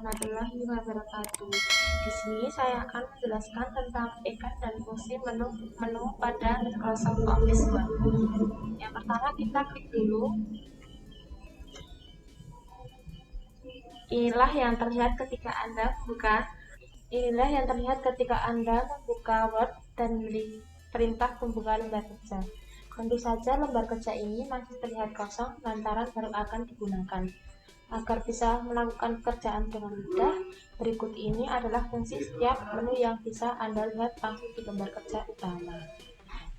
warahmatullahi wabarakatuh. Di sini saya akan menjelaskan tentang icon dan fungsi menu pada Microsoft Office Word. Yang pertama kita klik dulu. Inilah yang terlihat ketika Anda membuka Word dan perintah pembukaan lembar kerja. Tentu saja lembar kerja ini masih terlihat kosong lantaran baru akan digunakan. Agar bisa melakukan pekerjaan dengan mudah, berikut ini adalah fungsi setiap menu yang bisa Anda lihat langsung di lembar kerja utama.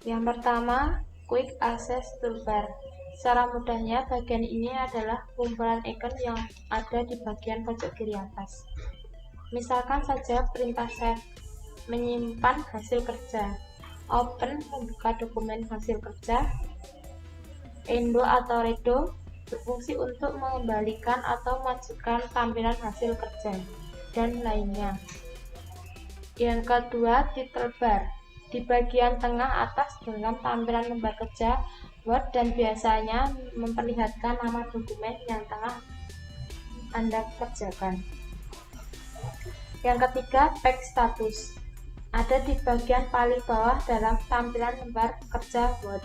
Yang pertama, Quick Access Toolbar. Secara mudahnya, bagian ini adalah kumpulan ikon yang ada di bagian pojok kiri atas. Misalkan saja perintah Save, menyimpan hasil kerja, Open, membuka dokumen hasil kerja, Undo atau Redo, berfungsi untuk mengembalikan atau memajukan tampilan hasil kerja, dan lainnya. Yang kedua, title bar. Di bagian tengah atas dalam tampilan lembar kerja Word dan biasanya memperlihatkan nama dokumen yang tengah Anda kerjakan. Yang ketiga, page status. Ada di bagian paling bawah dalam tampilan lembar kerja Word.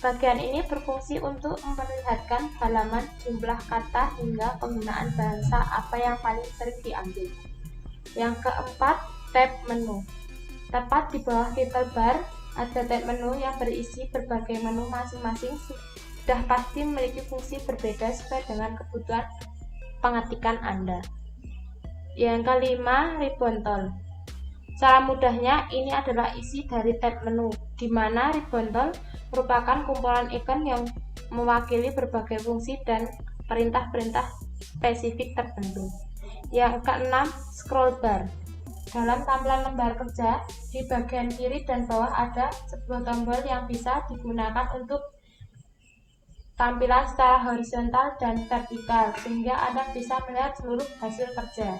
Bagian ini berfungsi untuk memperlihatkan halaman, jumlah kata, hingga penggunaan bahasa apa yang paling sering diambil. Yang keempat, tab menu. Tepat di bawah title bar, ada tab menu yang berisi berbagai menu masing-masing sudah pasti memiliki fungsi berbeda sesuai dengan kebutuhan pengetikan Anda. Yang kelima, ribbon tool. Cara mudahnya, ini adalah isi dari tab menu, di mana ribbon tool merupakan kumpulan ikon yang mewakili berbagai fungsi dan perintah-perintah spesifik tertentu. Yang keenam, scroll bar. Dalam tampilan lembar kerja, di bagian kiri dan bawah ada sebuah tombol yang bisa digunakan untuk tampilan secara horizontal dan vertikal, sehingga Anda bisa melihat seluruh hasil kerja.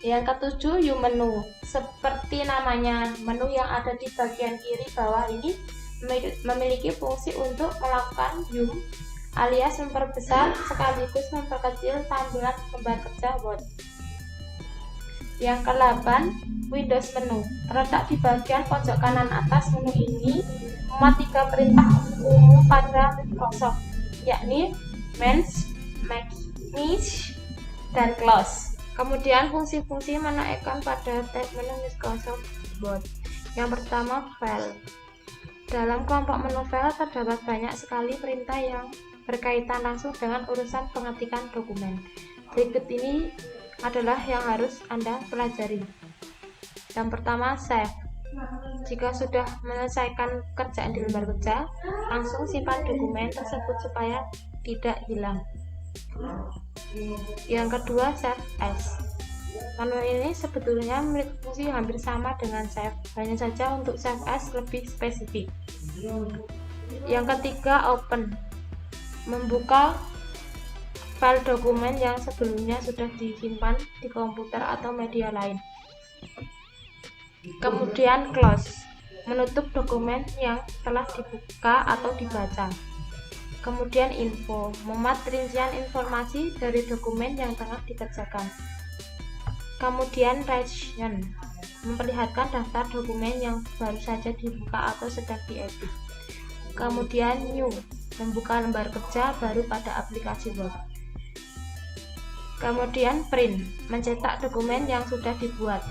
Yang ketujuh, U menu. Seperti namanya, menu yang ada di bagian kiri bawah ini memiliki fungsi untuk melakukan zoom alias memperbesar sekaligus memperkecil tampilan lembar kerja Word. Yang ke-8, Windows menu. Terletak di bagian pojok kanan atas menu ini memuat 3 perintah umum pada Microsoft, yakni Manage, dan Close. Kemudian fungsi-fungsi menaikkan pada tab menu Microsoft Word. Yang pertama, file. Dalam kelompok menu file terdapat banyak sekali perintah yang berkaitan langsung dengan urusan pengetikan dokumen. Berikut ini adalah yang harus Anda pelajari. Yang pertama, save. Jika sudah menyelesaikan pekerjaan di lembar kerja, langsung simpan dokumen tersebut supaya tidak hilang. Yang kedua, save as. Menu ini sebetulnya memiliki fungsi hampir sama dengan save, hanya saja untuk save as lebih spesifik. Yang ketiga, open. Membuka file dokumen yang sebelumnya sudah disimpan di komputer atau media lain. Kemudian close. Menutup dokumen yang telah dibuka atau dibaca. Kemudian info, memuat rincian informasi dari dokumen yang tengah dikerjakan. Kemudian region, memperlihatkan daftar dokumen yang baru saja dibuka atau sedang diedit. Kemudian new, membuka lembar kerja baru pada aplikasi Word. Kemudian print, mencetak dokumen yang sudah dibuat.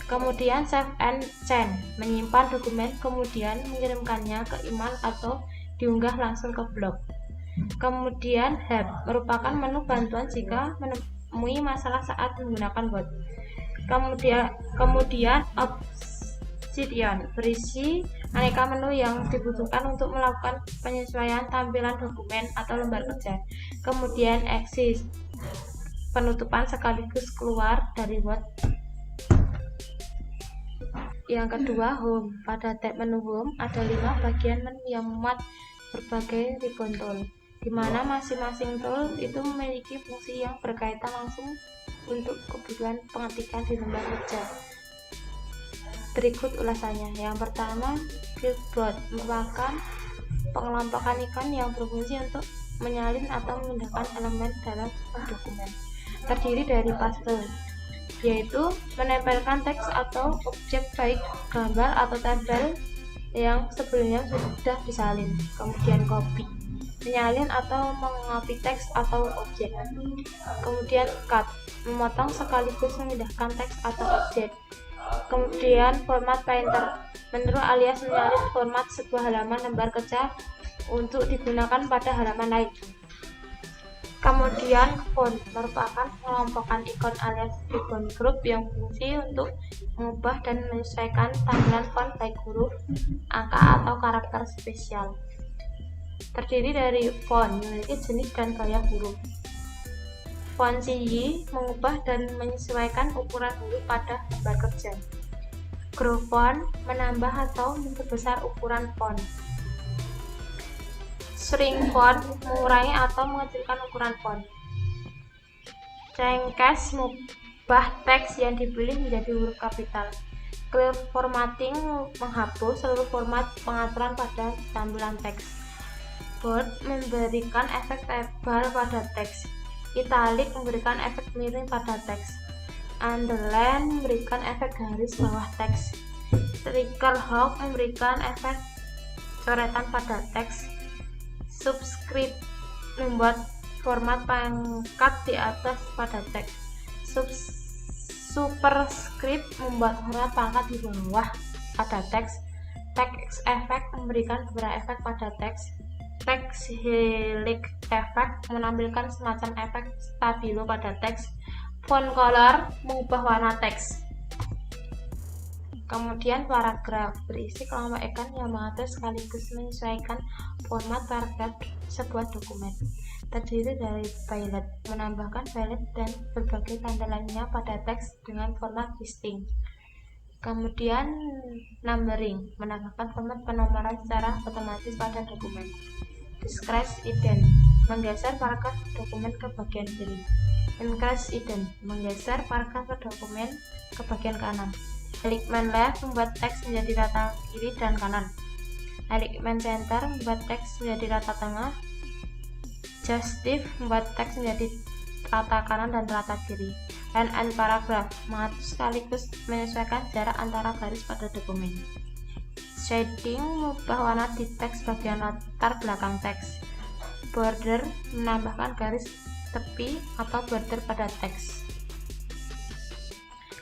Kemudian save and send, menyimpan dokumen kemudian mengirimkannya ke email atau diunggah langsung ke blog. Kemudian help, merupakan menu bantuan jika menemui masalah saat menggunakan Word. Kemudian Obsidian, berisi aneka menu yang dibutuhkan untuk melakukan penyesuaian tampilan dokumen atau lembar kerja. Kemudian exit, penutupan sekaligus keluar dari Word. Yang kedua, home. Pada tab menu home ada 5 bagian menu yang memuat berbagai ribbon tool, di mana masing-masing tool itu memiliki fungsi yang berkaitan langsung untuk kebutuhan pengetikan di lembar kerja. Berikut ulasannya. Yang pertama, clipboard merupakan pengelompokan ikon yang berfungsi untuk menyalin atau memindahkan elemen dalam dokumen. terdiri dari paste, yaitu menempelkan teks atau objek baik gambar atau tabel yang sebelumnya sudah disalin. Kemudian copy, menyalin atau mengopi teks atau objek. Kemudian cut, memotong sekaligus memindahkan teks atau objek. Kemudian format painter, meniru alias menyalin format sebuah halaman lembar kerja untuk digunakan pada halaman lain. Kemudian font merupakan pengelompokan ikon alias ikon grup yang berfungsi untuk mengubah dan menyesuaikan tampilan font baik huruf, angka, atau karakter spesial. Terdiri dari font, memiliki jenis dan gaya huruf. Font CY mengubah dan menyesuaikan ukuran huruf pada lembar kerja. Grow font menambah atau memperbesar ukuran font. Shrink font mengurangi atau mengecilkan ukuran font. Cengkes mengubah teks yang dipilih menjadi huruf kapital. Clear formatting menghapus seluruh format pengaturan pada tampilan teks. Bold memberikan efek tebal pada teks. Italic memberikan efek miring pada teks. Underline memberikan efek garis bawah teks. Trigger hook memberikan efek coretan pada teks. Subscript membuat format pangkat di atas pada teks. Superscript membuat format pangkat di bawah pada teks. Text effect memberikan beberapa efek pada teks. Text helix effect menampilkan semacam efek stabilo pada teks. Font color mengubah warna teks. Kemudian paragraf berisi kelompok ikan yang mengatur sekaligus menyesuaikan format paragraf sebuah dokumen. Terdiri dari pilot, menambahkan pilot dan berbagai tanda lainnya pada teks dengan format distinct. Kemudian numbering, menambahkan format penomoran secara otomatis pada dokumen. Discrete indent, menggeser paragraf dokumen ke bagian kiri. Increase indent, menggeser paragraf dokumen ke bagian kanan. Alignment left membuat teks menjadi rata kiri dan kanan. Alignment center membuat teks menjadi rata tengah. Justive membuat teks menjadi rata kanan dan rata kiri. Line and paragraph mengatur sekaligus menyesuaikan jarak antara garis pada dokumen. Shading mengubah warna di teks bagian latar belakang teks. Border menambahkan garis tepi atau border pada teks.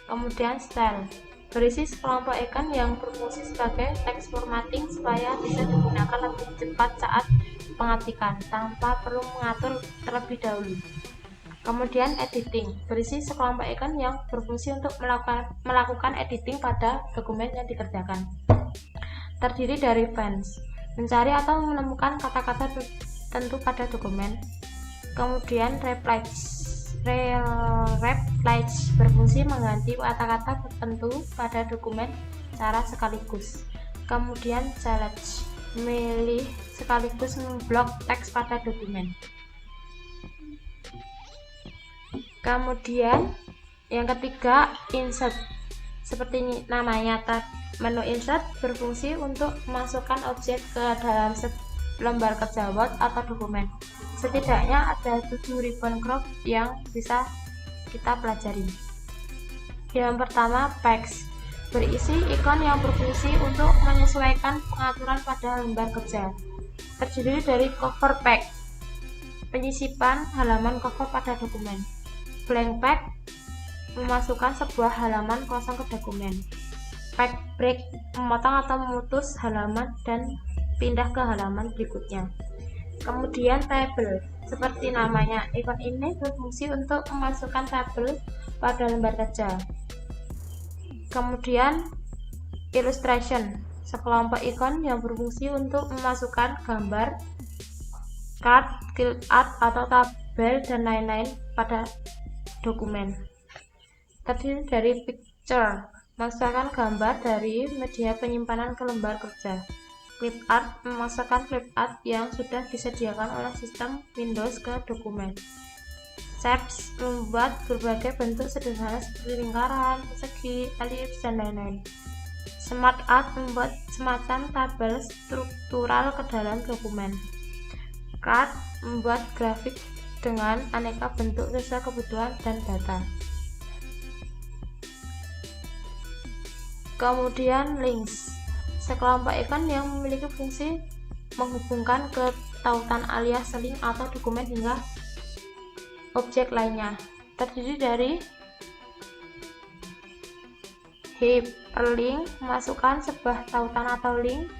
Kemudian style berisi sekelompok ikan yang berfungsi sebagai text formatting supaya bisa digunakan lebih cepat saat pengetikan tanpa perlu mengatur terlebih dahulu. Kemudian editing berisi sekelompok ikan yang berfungsi untuk melakukan editing pada dokumen yang dikerjakan. Terdiri dari fans, mencari atau menemukan kata-kata tertentu pada dokumen. Kemudian replies berfungsi mengganti kata-kata tertentu pada dokumen secara sekaligus. Kemudian challenge, memilih sekaligus memblok teks pada dokumen. Kemudian yang ketiga, insert. Seperti namanya, menu insert berfungsi untuk memasukkan objek ke dalam lembar kerja Word atau dokumen. Setidaknya ada 7 ribbon crop yang bisa kita pelajari. Yang pertama, packs berisi ikon yang berfungsi untuk menyesuaikan pengaturan pada lembar kerja. Terdiri dari cover pack, penyisipan halaman cover pada dokumen. Blank pack, memasukkan sebuah halaman kosong ke dokumen. Pack break, memotong atau memutus halaman dan pindah ke halaman berikutnya. Kemudian tabel, seperti namanya, ikon ini berfungsi untuk memasukkan tabel pada lembar kerja. Kemudian illustration, sekelompok ikon yang berfungsi untuk memasukkan gambar, card, clip art atau tabel dan lain-lain pada dokumen. Terdiri dari picture, memasukkan gambar dari media penyimpanan ke lembar kerja. Clip art, memasukkan clip art yang sudah disediakan oleh sistem Windows ke dokumen. Shapes, membuat berbagai bentuk sederhana seperti lingkaran, persegi, elips, dan lain-lain. Smart art, membuat semacam tabel struktural ke dalam dokumen. Card, membuat grafik dengan aneka bentuk sesuai kebutuhan dan data. Kemudian links, sekelompok ikon yang memiliki fungsi menghubungkan ke tautan alias link atau dokumen hingga objek lainnya. Terdiri dari hyperlink, masukkan sebuah tautan atau link.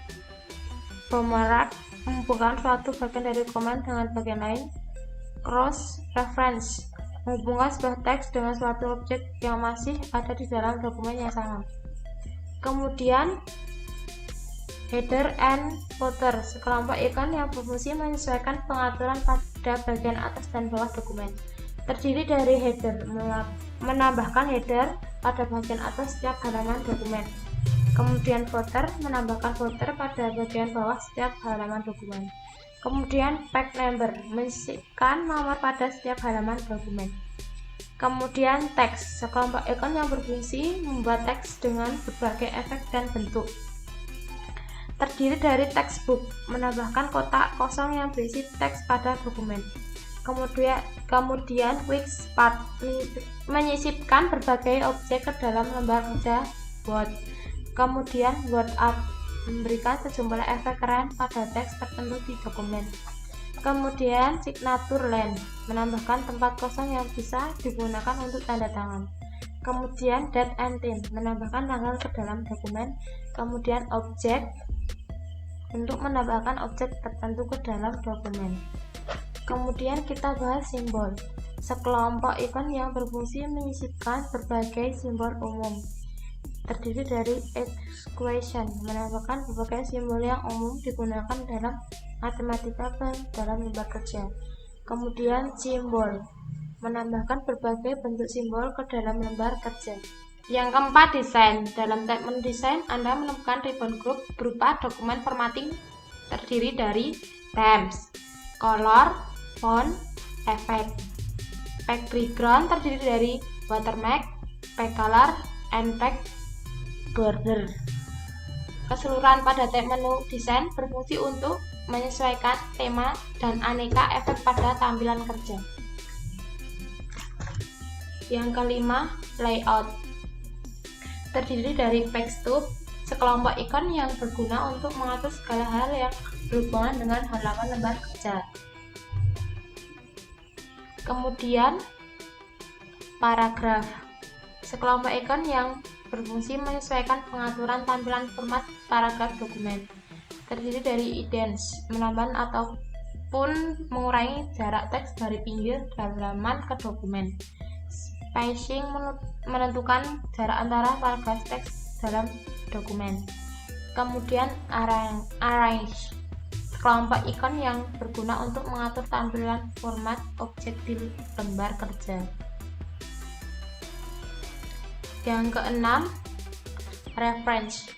Boomerang, menghubungkan suatu bagian dari dokumen dengan bagian lain. Cross reference, menghubungkan sebuah teks dengan suatu objek yang masih ada di dalam dokumen yang sama. Kemudian header and footer, sekelompok ikon yang berfungsi menyesuaikan pengaturan pada bagian atas dan bawah dokumen. Terdiri dari header, menambahkan header pada bagian atas setiap halaman dokumen. Kemudian footer, menambahkan footer pada bagian bawah setiap halaman dokumen. Kemudian page number, menyisipkan nomor pada setiap halaman dokumen. Kemudian teks, sekelompok ikon yang berfungsi membuat teks dengan berbagai efek dan bentuk. Terdiri dari textbook, menambahkan kotak kosong yang berisi teks pada dokumen. Kemudian quick start, menyisipkan berbagai objek ke dalam lembar kerja Word. Kemudian word art, memberikan sejumlah efek keren pada teks tertentu di dokumen. Kemudian signature line, menambahkan tempat kosong yang bisa digunakan untuk tanda tangan. Kemudian date and time, menambahkan tanggal ke dalam dokumen. Kemudian object, untuk menambahkan objek tertentu ke dalam dokumen. Kemudian kita bahas simbol, sekelompok ikon yang berfungsi menyisipkan berbagai simbol umum. Terdiri dari expression, menambahkan berbagai simbol yang umum digunakan dalam matematika dan dalam lembar kerja. Kemudian simbol, menambahkan berbagai bentuk simbol ke dalam lembar kerja. Yang keempat, desain. Dalam tab menu desain, Anda menemukan ribbon group berupa dokumen formatting terdiri dari themes, color, font, effect. Background terdiri dari watermark, backcolor, and back border. Keseluruhan pada tab menu desain berfungsi untuk menyesuaikan tema dan aneka efek pada tampilan kerja. Yang kelima, layout. Terdiri dari backstop, sekelompok ikon yang berguna untuk mengatur segala hal yang berhubungan dengan halaman lembar kerja. Kemudian paragraf, sekelompok ikon yang berfungsi menyesuaikan pengaturan tampilan format paragraf dokumen. Terdiri dari indents, menambah ataupun mengurangi jarak teks dari pinggir halaman ke dokumen. Spacing, menentukan jarak antara paragraf teks dalam dokumen. Kemudian arrange, sekelompok ikon yang berguna untuk mengatur tampilan format objek di lembar kerja. Yang keenam, reference,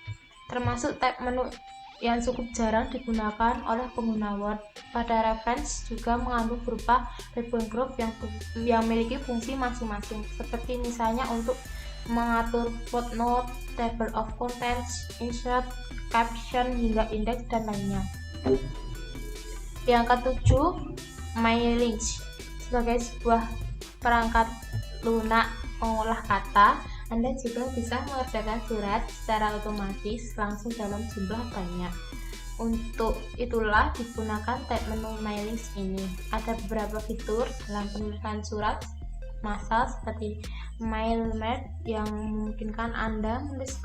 termasuk tab menu yang cukup jarang digunakan oleh pengguna Word. Pada reference juga mengandung berupa ribbon group yang memiliki fungsi masing-masing, seperti misalnya untuk mengatur footnote, table of contents, insert, caption, hingga indeks dan lainnya. Yang ketujuh, MyLinks, sebagai sebuah perangkat lunak pengolah kata, Anda juga bisa mengerjakan surat secara otomatis langsung dalam jumlah banyak. Untuk itulah digunakan tab menu MyLinks ini. Ada beberapa fitur dalam penulisan surat massal seperti MailMate yang memungkinkan Anda menulis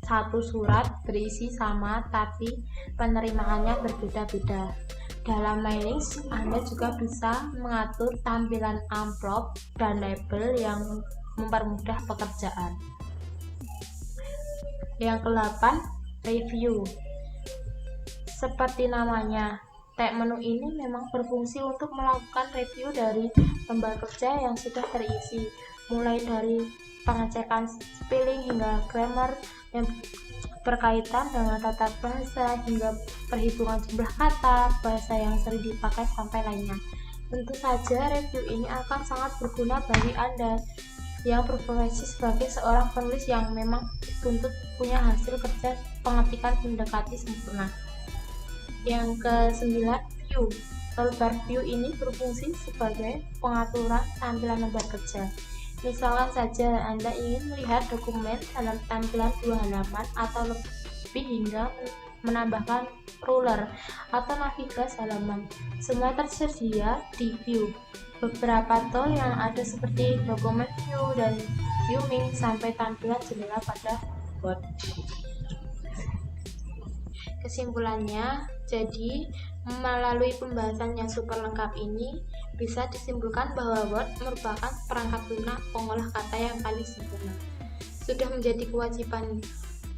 satu surat berisi sama tapi penerimaannya berbeda-beda. Dalam MyLinks, Anda juga bisa mengatur tampilan amplop dan label yang mempermudah pekerjaan. Yang ke-8, review. Seperti namanya, tab menu ini memang berfungsi untuk melakukan review dari lembar kerja yang sudah terisi, mulai dari pengecekan spelling hingga grammar yang berkaitan dengan tata bahasa hingga perhitungan jumlah kata, bahasa yang sering dipakai sampai lainnya. Tentu saja review ini akan sangat berguna bagi Anda yang berprofesi sebagai seorang penulis yang memang dituntut punya hasil kerja pengetikan mendekati sempurna. Yang ke-9, view. Toolbar view ini berfungsi sebagai pengaturan tampilan lembar kerja. Misalkan saja Anda ingin melihat dokumen dalam tampilan 2 halaman atau lebih hingga menambahkan ruler atau navigasi halaman. Semua tersedia di view. Beberapa tool yang ada seperti dokumen view dan viewing sampai tampilan jendela pada Word. Kesimpulannya, jadi melalui pembahasan yang super lengkap ini bisa disimpulkan bahwa Word merupakan perangkat lunak pengolah kata yang paling sempurna. Sudah menjadi kewajiban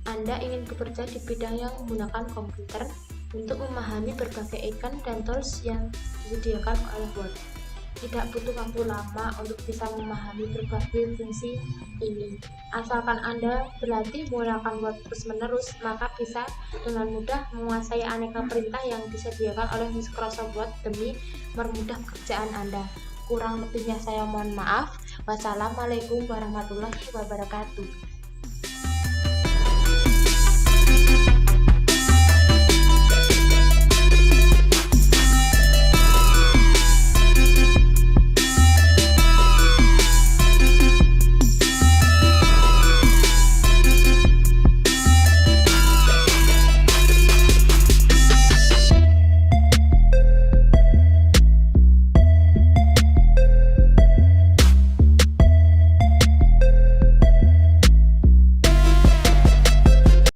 Anda ingin bekerja di bidang yang menggunakan komputer untuk memahami berbagai icon dan tools yang disediakan oleh Word. Tidak butuh waktu lama untuk bisa memahami berbagai fungsi ini. Asalkan Anda berlatih menggunakan Word terus-menerus, maka bisa dengan mudah menguasai aneka perintah yang disediakan oleh Microsoft Word demi mempermudah pekerjaan Anda. Kurang lebihnya saya mohon maaf. Wassalamualaikum warahmatullahi wabarakatuh.